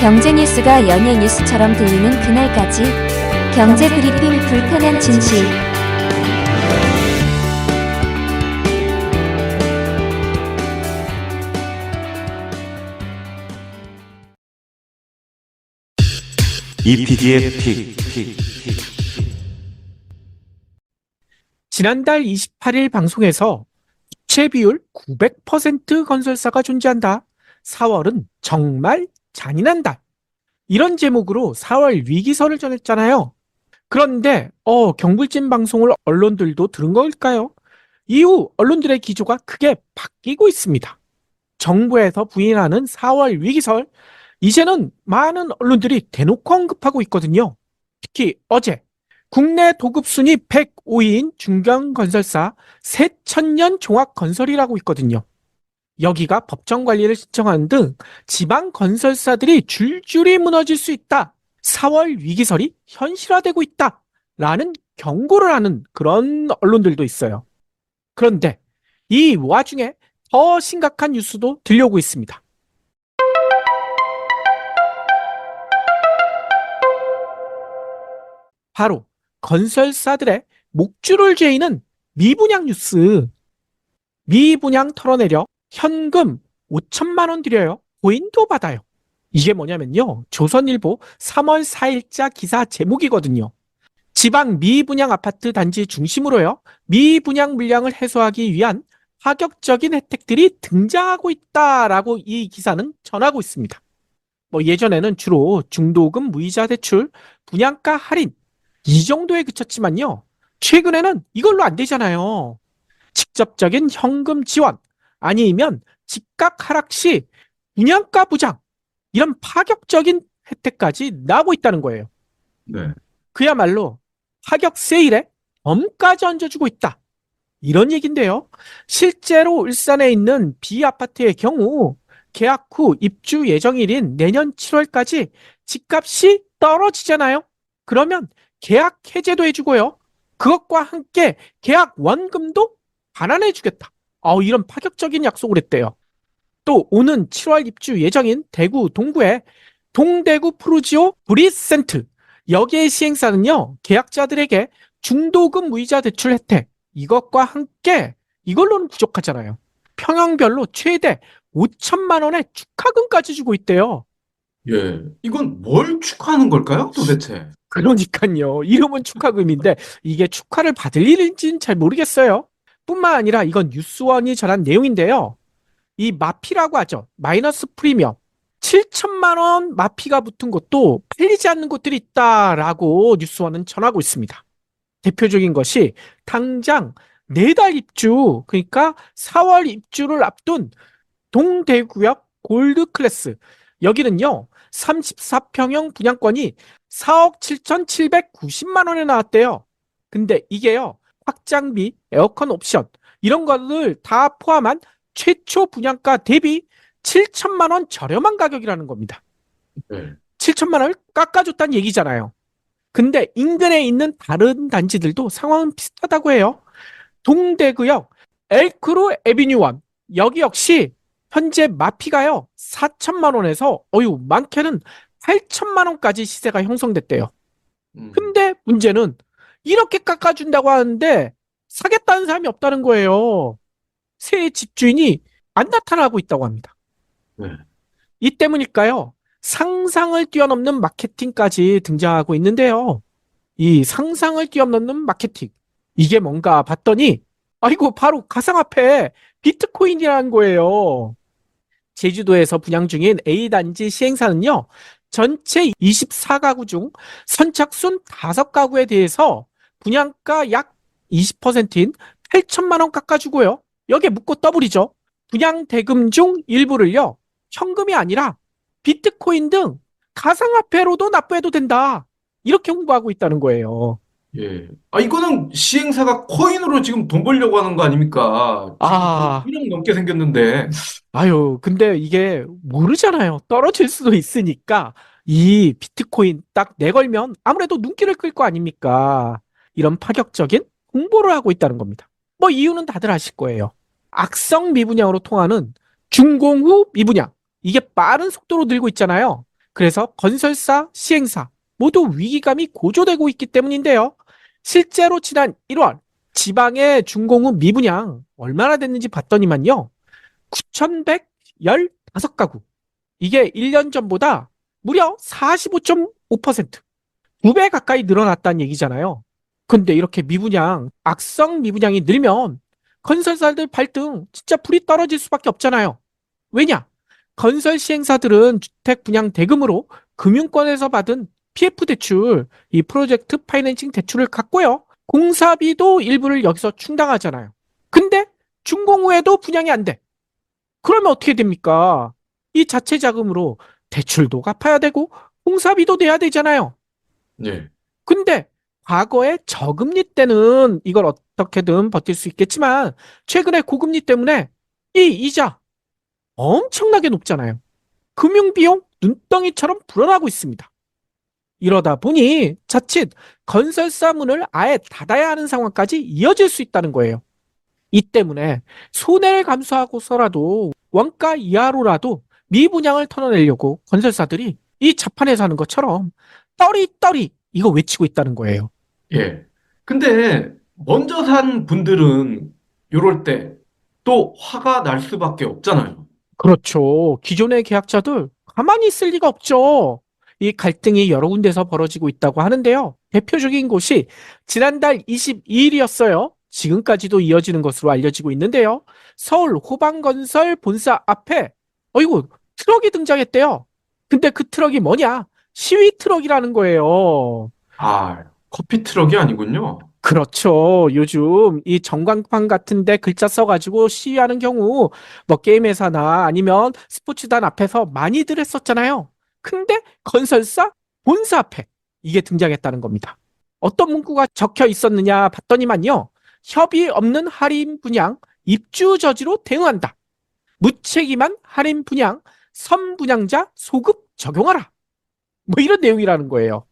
경제 뉴스가 연예 뉴스처럼 들리는 그날까지 경제 브리핑 불편한 진실. EPD의 픽. 지난달 28일 방송에서 부채 비율 900% 건설사가 존재한다. 4월은 정말 잔인한 달. 이런 제목으로 4월 위기설을 전했잖아요. 그런데 경불진 방송을 언론들도 들은 걸까요? 이후 언론들의 기조가 크게 바뀌고 있습니다. 정부에서 부인하는 4월 위기설, 이제는 많은 언론들이 대놓고 언급하고 있거든요. 특히 어제 국내 도급 순위 105위인 중견건설사 새천년 종합건설이라고 있거든요. 여기가 법정 관리를 신청하는 등 지방 건설사들이 줄줄이 무너질 수 있다. 4월 위기설이 현실화되고 있다. 라는 경고를 하는 그런 언론들도 있어요. 그런데 이 와중에 더 심각한 뉴스도 들려오고 있습니다. 바로 건설사들의 목줄을 죄이는 미분양 뉴스. 미분양 털어내려 현금 5천만 원 드려요. 고인도 받아요. 이게 뭐냐면요. 조선일보 3월 4일자 기사 제목이거든요. 지방 미분양 아파트 단지 중심으로요. 미분양 물량을 해소하기 위한 파격적인 혜택들이 등장하고 있다라고 이 기사는 전하고 있습니다. 예전에는 주로 중도금 무이자 대출, 분양가 할인 이 정도에 그쳤지만요. 최근에는 이걸로 안 되잖아요. 직접적인 현금 지원, 아니면 집값 하락 시 분양가 부장, 이런 파격적인 혜택까지 나오고 있다는 거예요. 네. 그야말로 파격 세일에 덤까지 얹어주고 있다. 이런 얘기인데요. 실제로 울산에 있는 B아파트의 경우 계약 후 입주 예정일인 내년 7월까지 집값이 떨어지잖아요. 그러면 계약 해제도 해주고요. 그것과 함께 계약 원금도 반환해주겠다. 이런 파격적인 약속을 했대요. 또 오는 7월 입주 예정인 대구 동구의 동대구 프루지오 브리센트, 여기의 시행사는요, 계약자들에게 중도금 무이자 대출 혜택, 이것과 함께 이걸로는 부족하잖아요. 평형별로 최대 5천만 원의 축하금까지 주고 있대요. 예. 이건 뭘 축하하는 걸까요, 도대체? 그러니까요. 이름은 축하금인데 이게 축하를 받을 일인지는 잘 모르겠어요. 뿐만 아니라 이건 뉴스원이 전한 내용인데요. 이 마피라고 하죠. 마이너스 프리미엄. 7천만 원 마피가 붙은 것도 팔리지 않는 곳들이 있다라고 뉴스원은 전하고 있습니다. 대표적인 것이 당장 4달 입주, 그러니까 4월 입주를 앞둔 동대구역 골드클래스. 여기는요, 34평형 분양권이 4억 7,790만 원에 나왔대요. 근데 이게요, 확장비, 에어컨 옵션, 이런 것들 다 포함한 최초 분양가 대비 7천만 원 저렴한 가격이라는 겁니다. 네. 7천만 원을 깎아줬다는 얘기잖아요. 근데 인근에 있는 다른 단지들도 상황은 비슷하다고 해요. 동대구역 엘크루 에비뉴 1, 여기 역시 현재 마피가요 4천만 원에서 많게는 8천만 원까지 시세가 형성됐대요. 근데 문제는 이렇게 깎아준다고 하는데 사겠다는 사람이 없다는 거예요. 새 집주인이 안 나타나고 있다고 합니다. 네. 이 때문일까요? 상상을 뛰어넘는 마케팅까지 등장하고 있는데요. 이 상상을 뛰어넘는 마케팅, 이게 뭔가 봤더니 바로 가상화폐 비트코인이라는 거예요. 제주도에서 분양 중인 A단지 시행사는요, 전체 24가구 중 선착순 5가구에 대해서 분양가 약 20%인 8천만 원 깎아주고요. 여기에 묻고 더블이죠. 분양 대금 중 일부를요, 현금이 아니라 비트코인 등 가상화폐로도 납부해도 된다. 이렇게 홍보하고 있다는 거예요. 예. 이거는 시행사가 코인으로 지금 돈 벌려고 하는 거 아닙니까? 아, 1억 넘게 생겼는데. 근데 이게 모르잖아요. 떨어질 수도 있으니까 이 비트코인 딱 내걸면 아무래도 눈길을 끌 거 아닙니까? 이런 파격적인 홍보를 하고 있다는 겁니다. 이유는 다들 아실 거예요. 악성 미분양으로 통하는 준공 후 미분양. 이게 빠른 속도로 늘고 있잖아요. 그래서 건설사, 시행사 모두 위기감이 고조되고 있기 때문인데요. 실제로 지난 1월 지방의 준공후 미분양 얼마나 됐는지 봤더니만요. 9,115가구. 이게 1년 전보다 무려 45.5%, 2배 가까이 늘어났다는 얘기잖아요. 근데 이렇게 미분양, 악성 미분양이 늘면 건설사들 발등 진짜 불이 떨어질 수밖에 없잖아요. 왜냐? 건설 시행사들은 주택 분양 대금으로 금융권에서 받은 PF 대출, 이 프로젝트 파이낸싱 대출을 갖고요. 공사비도 일부를 여기서 충당하잖아요. 근데 준공 후에도 분양이 안 돼. 그러면 어떻게 됩니까? 이 자체 자금으로 대출도 갚아야 되고 공사비도 내야 되잖아요. 예. 근데 과거에 저금리 때는 이걸 어떻게든 버틸 수 있겠지만 최근에 고금리 때문에 이 이자 엄청나게 높잖아요. 금융비용 눈덩이처럼 불어나고 있습니다. 이러다 보니 자칫 건설사 문을 아예 닫아야 하는 상황까지 이어질 수 있다는 거예요. 이 때문에 손해를 감수하고서라도 원가 이하로라도 미분양을 털어내려고 건설사들이 이 자판에서 하는 것처럼 떨이 이거 외치고 있다는 거예요. 예. 근데 먼저 산 분들은 요럴 때 또 화가 날 수밖에 없잖아요. 그렇죠. 기존의 계약자들 가만히 있을 리가 없죠. 이 갈등이 여러 군데서 벌어지고 있다고 하는데요. 대표적인 곳이 지난달 22일이었어요. 지금까지도 이어지는 것으로 알려지고 있는데요. 서울 호방건설 본사 앞에 어이구 트럭이 등장했대요. 근데 그 트럭이 뭐냐? 시위 트럭이라는 거예요. 아, 커피 트럭이 아니군요. 그렇죠. 요즘 이 전광판 같은데 글자 써가지고 시위하는 경우 뭐 게임 회사나 아니면 스포츠단 앞에서 많이들 했었잖아요. 근데 건설사 본사 앞에 이게 등장했다는 겁니다. 어떤 문구가 적혀 있었느냐 봤더니만요. 협의 없는 할인 분양, 입주 저지로 대응한다. 무책임한 할인 분양, 선분양자 소급 적용하라. 뭐 이런 내용이라는 거예요.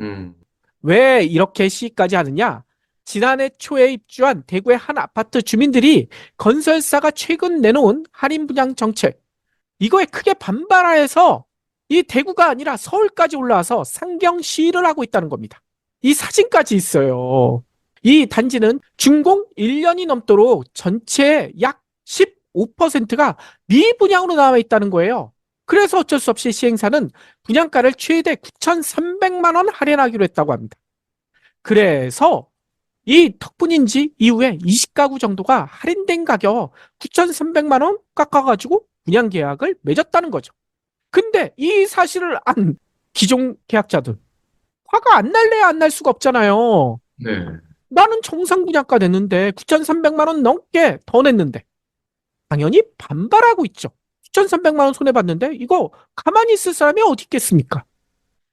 음, 왜 이렇게 시위까지 하느냐? 지난해 초에 입주한 대구의 한 아파트 주민들이 건설사가 최근 내놓은 할인 분양 정책, 이거에 크게 반발하여서 이 대구가 아니라 서울까지 올라와서 상경 시위를 하고 있다는 겁니다. 이 사진까지 있어요. 이 단지는 준공 1년이 넘도록 전체의 약 15%가 미분양으로 나와 있다는 거예요. 그래서 어쩔 수 없이 시행사는 분양가를 최대 9,300만 원 할인하기로 했다고 합니다. 그래서 이 덕분인지 이후에 20가구 정도가 할인된 가격 9,300만 원 깎아가지고 분양 계약을 맺었다는 거죠. 근데 이 사실을 안 기존 계약자들 화가 안 날래야 안 날 수가 없잖아요. 네. 나는 정상 분양가 냈는데 9,300만 원 넘게 더 냈는데 당연히 반발하고 있죠. 9,300만 원 손해봤는데 이거 가만히 있을 사람이 어디 있겠습니까?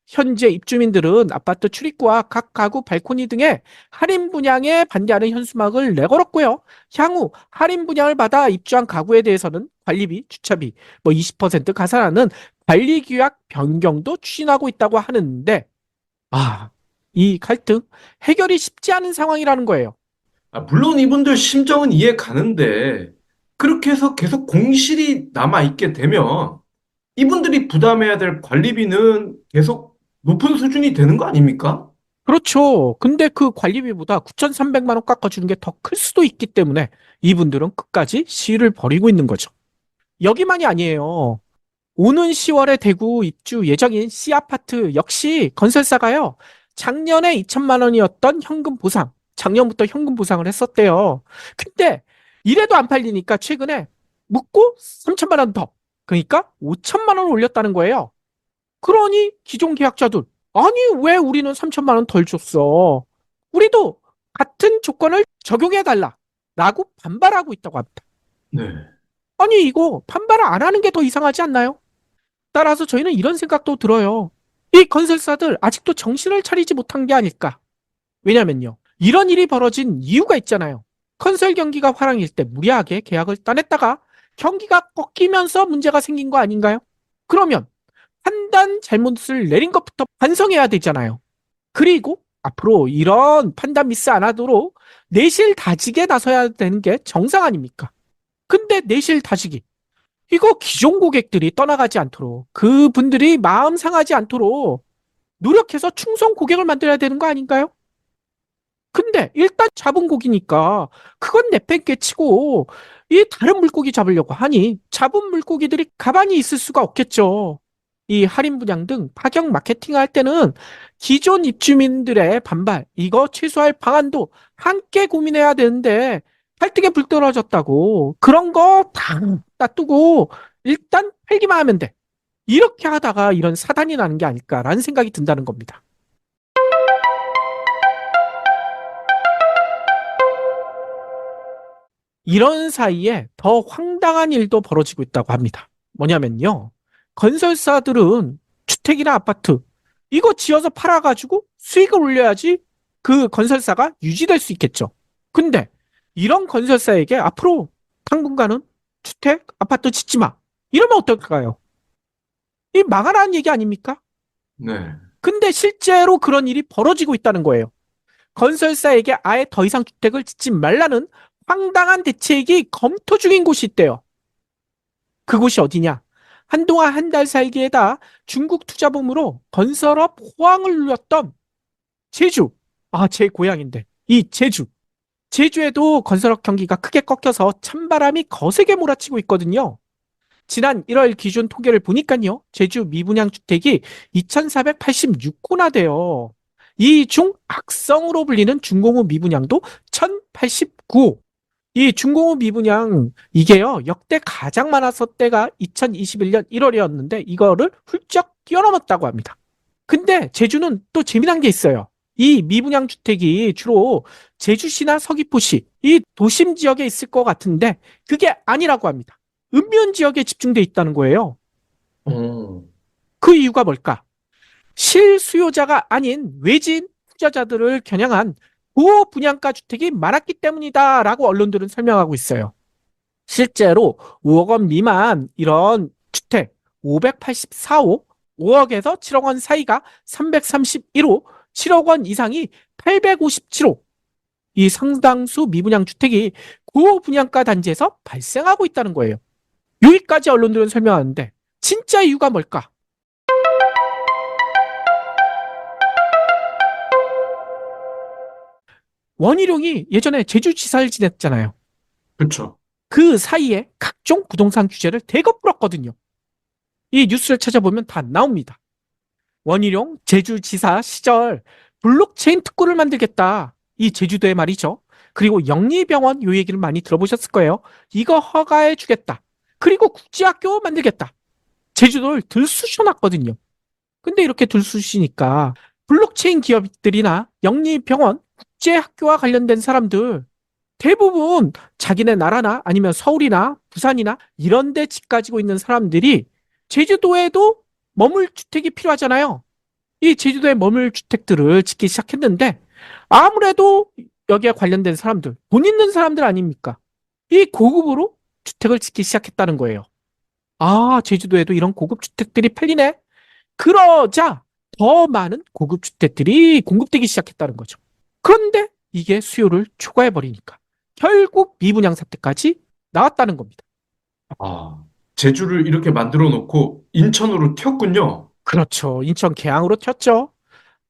현재 입주민들은 아파트 출입구와 각 가구 발코니 등의 할인 분양에 반대하는 현수막을 내걸었고요. 향후 할인 분양을 받아 입주한 가구에 대해서는 관리비, 주차비 뭐 20% 가산하는 관리규약 변경도 추진하고 있다고 하는데 이 갈등 해결이 쉽지 않은 상황이라는 거예요. 아, 물론 이분들 심정은 이해 가는데, 그렇게 해서 계속 공실이 남아있게 되면, 이분들이 부담해야 될 관리비는 계속 높은 수준이 되는 거 아닙니까? 그렇죠. 근데 그 관리비보다 9,300만 원 깎아주는 게 더 클 수도 있기 때문에 이분들은 끝까지 시위를 벌이고 있는 거죠. 여기만이 아니에요. 오는 10월에 대구 입주 예정인 C아파트 역시 건설사가요. 작년에 2천만 원이었던 현금 보상, 작년부터 현금 보상을 했었대요. 근데 이래도 안 팔리니까 최근에 묻고 3천만 원 더, 그러니까 5천만 원을 올렸다는 거예요. 그러니 기존 계약자들, 아니 왜 우리는 3천만 원 덜 줬어? 우리도 같은 조건을 적용해달라 라고 반발하고 있다고 합니다. 네. 아니 이거 반발을 안 하는 게 더 이상하지 않나요? 따라서 저희는 이런 생각도 들어요. 이 건설사들 아직도 정신을 차리지 못한 게 아닐까. 왜냐면요. 이런 일이 벌어진 이유가 있잖아요. 건설 경기가 화랑일 때 무리하게 계약을 따냈다가 경기가 꺾이면서 문제가 생긴 거 아닌가요? 그러면 판단 잘못을 내린 것부터 반성해야 되잖아요. 그리고 앞으로 이런 판단 미스 안 하도록 내실 다지게 나서야 되는 게 정상 아닙니까? 근데 내실 다지기 이거 기존 고객들이 떠나가지 않도록, 그분들이 마음 상하지 않도록 노력해서 충성 고객을 만들어야 되는 거 아닌가요? 근데 일단 잡은 고기니까 그건 내팽개 치고 이 다른 물고기 잡으려고 하니 잡은 물고기들이 가만히 있을 수가 없겠죠. 이 할인 분양 등 파격 마케팅을 할 때는 기존 입주민들의 반발, 이거 최소화할 방안도 함께 고민해야 되는데 팔뚝에 불 떨어졌다고 그런 거 다 놔두고 일단 팔기만 하면 돼. 이렇게 하다가 이런 사단이 나는 게 아닐까라는 생각이 든다는 겁니다. 이런 사이에 더 황당한 일도 벌어지고 있다고 합니다. 뭐냐면요. 건설사들은 주택이나 아파트 이거 지어서 팔아가지고 수익을 올려야지 그 건설사가 유지될 수 있겠죠. 근데 이런 건설사에게 앞으로 당분간은 주택, 아파트 짓지 마. 이러면 어떨까요? 이 망하라는 얘기 아닙니까? 네. 근데 실제로 그런 일이 벌어지고 있다는 거예요. 건설사에게 아예 더 이상 주택을 짓지 말라는 황당한 대책이 검토 중인 곳이 있대요. 그곳이 어디냐? 한동안 한 달 살기에다 중국 투자붐으로 건설업 호황을 누렸던 제주. 아, 제 고향인데. 이 제주. 제주에도 건설업 경기가 크게 꺾여서 찬바람이 거세게 몰아치고 있거든요. 지난 1월 기준 통계를 보니까요. 제주 미분양 주택이 2,486호나 돼요. 이 중 악성으로 불리는 중공업 미분양도 1,089호. 이 중공업 미분양 이게요. 역대 가장 많았을 때가 2021년 1월이었는데 이거를 훌쩍 뛰어넘었다고 합니다. 근데 제주는 또 재미난 게 있어요. 이 미분양 주택이 주로 제주시나 서귀포시 이 도심 지역에 있을 것 같은데 그게 아니라고 합니다. 읍면 지역에 집중돼 있다는 거예요. 어, 그 이유가 뭘까? 실수요자가 아닌 외진 투자자들을 겨냥한 고분양가 주택이 많았기 때문이다라고 언론들은 설명하고 있어요. 실제로 5억 원 미만 이런 주택 584호, 5억에서 7억 원 사이가 331호, 7억 원 이상이 857호. 이 상당수 미분양 주택이 고분양가 단지에서 발생하고 있다는 거예요. 여기까지 언론들은 설명하는데 진짜 이유가 뭘까? 원희룡이 예전에 제주지사를 지냈잖아요. 그쵸. 그 사이에 각종 부동산 규제를 대거 풀었거든요. 이 뉴스를 찾아보면 다 나옵니다. 원희룡 제주지사 시절 블록체인 특구를 만들겠다. 이 제주도에 말이죠. 그리고 영리병원 요 얘기를 많이 들어보셨을 거예요. 이거 허가해 주겠다. 그리고 국제학교 만들겠다. 제주도를 들쑤셔놨거든요. 근데 이렇게 들쑤시니까 블록체인 기업들이나 영리병원, 국제학교와 관련된 사람들 대부분 자기네 나라나 아니면 서울이나 부산이나 이런 데 집 가지고 있는 사람들이 제주도에도 머물주택이 필요하잖아요. 이 제주도에 머물주택들을 짓기 시작했는데 아무래도 여기에 관련된 사람들, 돈 있는 사람들 아닙니까? 이 고급으로 주택을 짓기 시작했다는 거예요. 아, 제주도에도 이런 고급 주택들이 팔리네? 그러자 더 많은 고급 주택들이 공급되기 시작했다는 거죠. 그런데 이게 수요를 초과해버리니까 결국 미분양 사태까지 나왔다는 겁니다. 아, 제주를 이렇게 만들어 놓고 인천으로 튀었군요. 그렇죠. 인천 계양으로 튀었죠.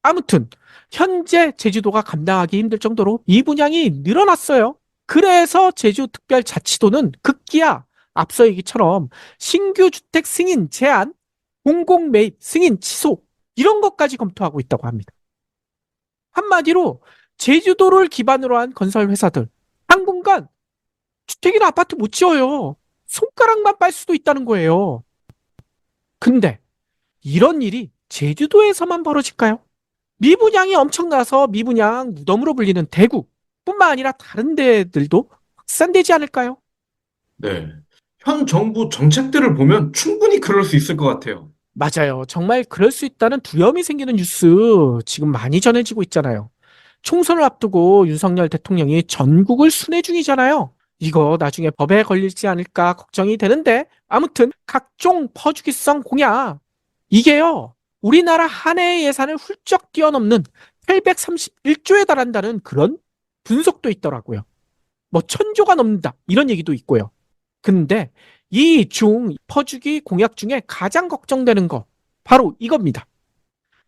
아무튼 현재 제주도가 감당하기 힘들 정도로 미분양이 늘어났어요. 그래서 제주특별자치도는 급기야 앞서 얘기처럼 신규 주택 승인 제한, 공공 매입 승인 취소 이런 것까지 검토하고 있다고 합니다. 한마디로 제주도를 기반으로 한 건설 회사들 당분간 주택이나 아파트 못 지어요. 손가락만 빨 수도 있다는 거예요. 근데 이런 일이 제주도에서만 벌어질까요? 미분양이 엄청나서 미분양 무덤으로 불리는 대구뿐만 아니라 다른 데들도 확산되지 않을까요? 네. 현 정부 정책들을 보면 충분히 그럴 수 있을 것 같아요. 맞아요. 정말 그럴 수 있다는 두려움이 생기는 뉴스 지금 많이 전해지고 있잖아요. 총선을 앞두고 윤석열 대통령이 전국을 순회 중이잖아요. 이거 나중에 법에 걸리지 않을까 걱정이 되는데 아무튼 각종 퍼주기성 공약 이게요. 우리나라 한 해의 예산을 훌쩍 뛰어넘는 831조에 달한다는 그런 분석도 있더라고요. 뭐 1,000조가 넘는다 이런 얘기도 있고요. 근데 이 퍼주기 공약 중에 가장 걱정되는 거 바로 이겁니다.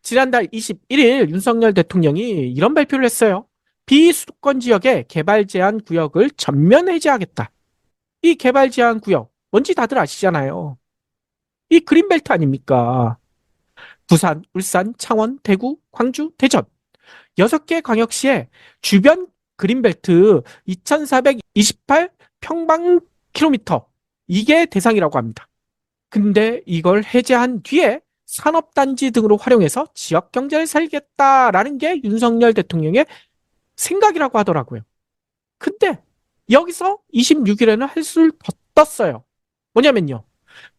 지난달 21일 윤석열 대통령이 이런 발표를 했어요. 비수도권 지역의 개발 제한 구역을 전면 해제하겠다. 이 개발 제한 구역 뭔지 다들 아시잖아요. 이 그린벨트 아닙니까? 부산, 울산, 창원, 대구, 광주, 대전 6개 광역시의 주변 그린벨트 2428 평방킬로미터 이게 대상이라고 합니다. 근데 이걸 해제한 뒤에 산업단지 등으로 활용해서 지역 경제를 살리겠다라는 게 윤석열 대통령의 생각이라고 하더라고요. 근데 여기서 26일에는 할 수를 더 떴어요. 뭐냐면요.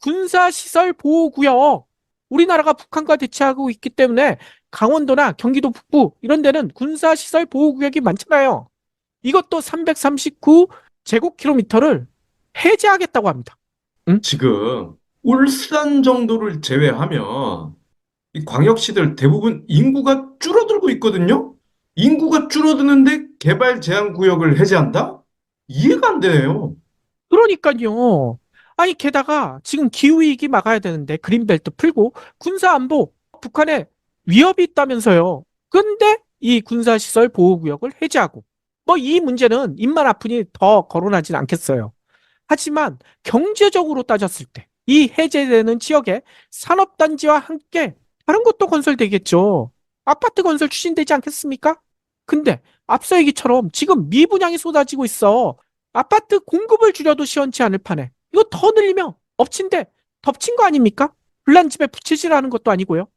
군사시설 보호구역. 우리나라가 북한과 대치하고 있기 때문에 강원도나 경기도 북부 이런 데는 군사시설 보호구역이 많잖아요. 이것도 339제곱킬로미터를 해제하겠다고 합니다. 지금 울산 정도를 제외하면 이 광역시들 대부분 인구가 줄어들고 있거든요. 인구가 줄어드는데 개발 제한 구역을 해제한다? 이해가 안 되네요. 그러니까요. 아니 게다가 지금 기후위기 막아야 되는데 그린벨트 풀고 군사안보 북한에 위협이 있다면서요. 근데 이 군사시설 보호구역을 해제하고 뭐 이 문제는 입만 아프니 더 거론하진 않겠어요. 하지만 경제적으로 따졌을 때 이 해제되는 지역에 산업단지와 함께 다른 것도 건설되겠죠. 아파트 건설 추진되지 않겠습니까? 근데 앞서 얘기처럼 지금 미분양이 쏟아지고 있어. 아파트 공급을 줄여도 시원치 않을 판에 이거 더 늘리면 엎친데 덮친 거 아닙니까? 불난 집에 부채질하는 것도 아니고요.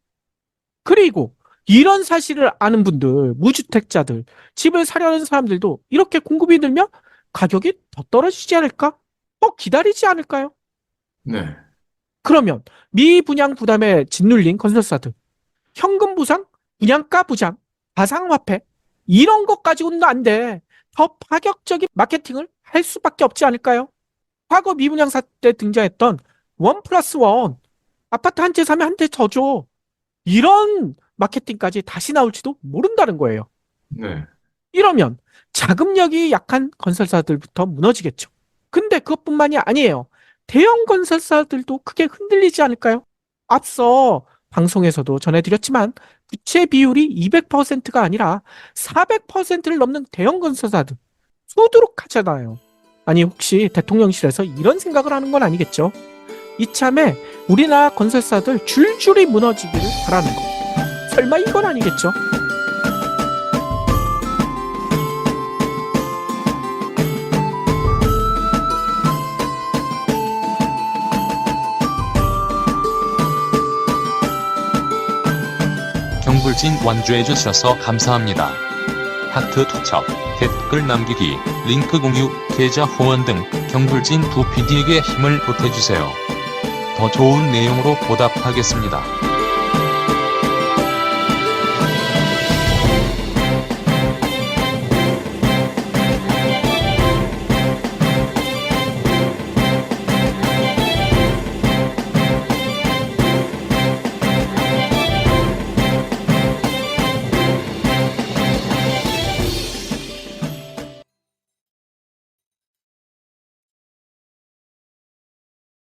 그리고 이런 사실을 아는 분들, 무주택자들, 집을 사려는 사람들도 이렇게 공급이 늘면 가격이 더 떨어지지 않을까? 기다리지 않을까요? 네. 그러면 미분양 부담에 짓눌린 건설사들, 현금 보상, 분양가 보장, 가상화폐 이런 것 가지고는 안 돼. 더 파격적인 마케팅을 할 수밖에 없지 않을까요? 과거 미분양사 때 등장했던 1+1 아파트 한 채 사면 한 채 더 줘. 이런 마케팅까지 다시 나올지도 모른다는 거예요. 네. 이러면 자금력이 약한 건설사들부터 무너지겠죠. 근데 그것뿐만이 아니에요. 대형 건설사들도 크게 흔들리지 않을까요? 앞서 방송에서도 전해드렸지만 부채 비율이 200%가 아니라 400%를 넘는 대형 건설사들 쏘도록 하잖아요. 아니 혹시 대통령실에서 이런 생각을 하는 건 아니겠죠? 이참에 우리나라 건설사들 줄줄이 무너지기를 바라는 거. 설마 이건 아니겠죠? 경불진 완주해 주셔서 감사합니다. 하트 투척, 댓글 남기기, 링크 공유, 계좌 후원 등 경불진 2PD에게 힘을 보태주세요. 더 좋은 내용으로 보답하겠습니다.